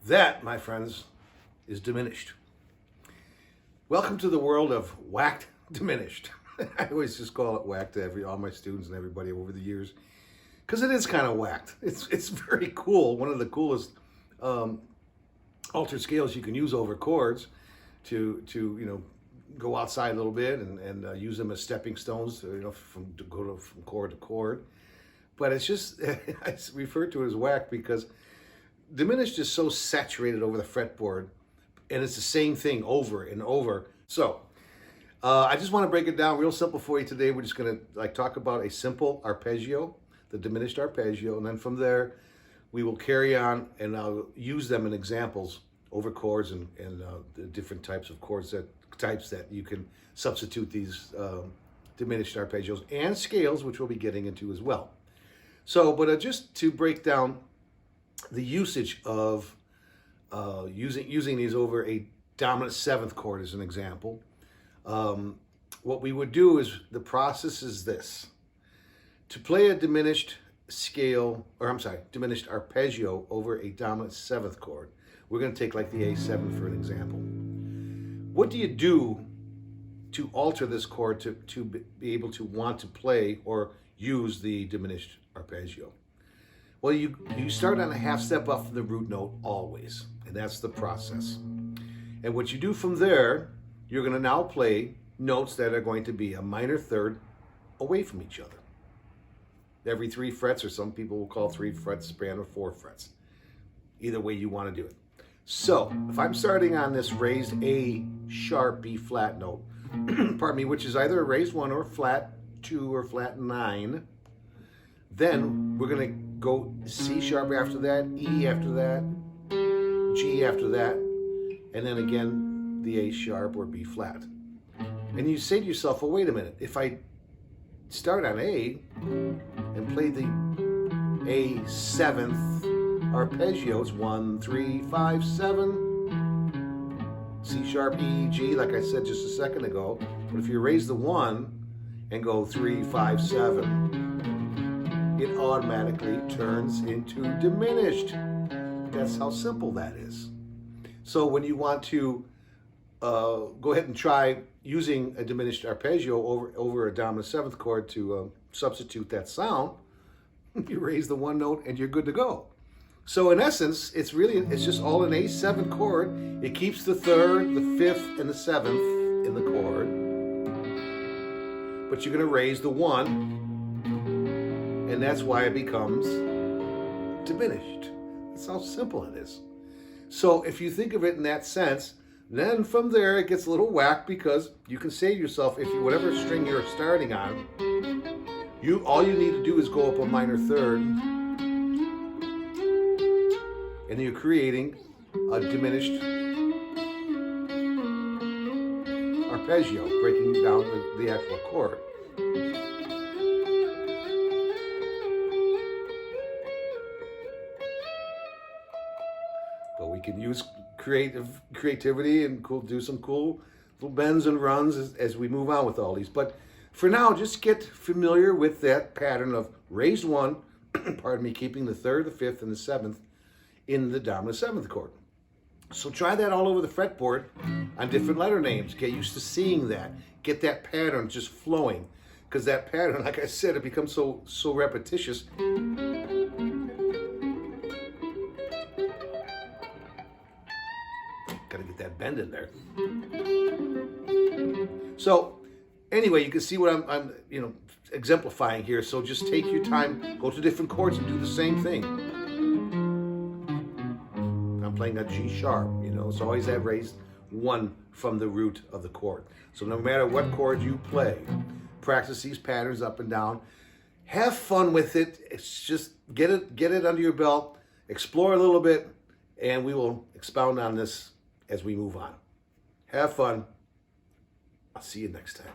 That, my friends, is diminished. Welcome to the world of wacked diminished. I always just call it whacked to all my students and everybody over the years, because it is kind of whacked. It's very cool. One of the coolest altered scales you can use over chords to go outside a little bit and use them as stepping stones from chord to chord. But it's just I refer to it as whacked because diminished is so saturated over the fretboard, and it's the same thing over and over. So I just want to break it down real simple for you today. We're just going to talk about a simple arpeggio, the diminished arpeggio, and then from there we will carry on and I'll use them in examples over chords and the different types of chords that you can substitute these diminished arpeggios and scales, which we'll be getting into as well. So, but just to break down the usage of using these over a dominant seventh chord as an example, what we would do is the process is this: to play a diminished diminished arpeggio over a dominant seventh chord. We're going to take like the A7 for an example. What do you do to alter this chord to be able to want to play or use the diminished arpeggio? Well, you start on a half step up from the root note always, and that's the process. And what you do from there, you're going to now play notes that are going to be a minor third away from each other. Every 3 frets, or some people will call 3 frets span or 4 frets. Either way you want to do it. So, if I'm starting on this raised A sharp B flat note, pardon me, which is either a raised 1 or flat 2 or flat 9, then we're going to go C sharp after that, E after that, G after that, and then again the A sharp or B flat. And you say to yourself, well, wait a minute, if I start on A and play the A7th arpeggios, 1, 3, 5, 7, C sharp, E, G, like I said just a second ago, but if you raise the 1 and go 3, 5, 7, it automatically turns into diminished. That's how simple that is. So when you want to go ahead and try using a diminished arpeggio over a dominant seventh chord to substitute that sound, you raise the 1 note and you're good to go. So in essence, it's just all an A7 chord. It keeps the 3rd, the 5th, and the 7th in the chord, but you're going to raise the 1, and that's why it becomes diminished. That's how simple it is. So if you think of it in that sense, then from there it gets a little whacked, because you can say to yourself, whatever string you're starting on, all you need to do is go up a minor third, and you're creating a diminished arpeggio, breaking down the actual chord. But we can use creativity and do some cool little bends and runs as we move on with all these. But for now, just get familiar with that pattern of raised 1, pardon me, keeping the 3rd, the 5th, and the 7th in the dominant 7th chord. So try that all over the fretboard on different letter names. Get used to seeing that. Get that pattern just flowing, because that pattern, like I said, it becomes so repetitious. Gotta get that bend in there. So anyway, you can see what I'm exemplifying here. So just take your time, go to different chords and do the same thing. I'm playing a G sharp, it's always that raised 1 from the root of the chord. So no matter what chord you play, practice these patterns up and down. Have fun with it. It's just get it under your belt, explore a little bit, and we will expound on this as we move on. Have fun. I'll see you next time.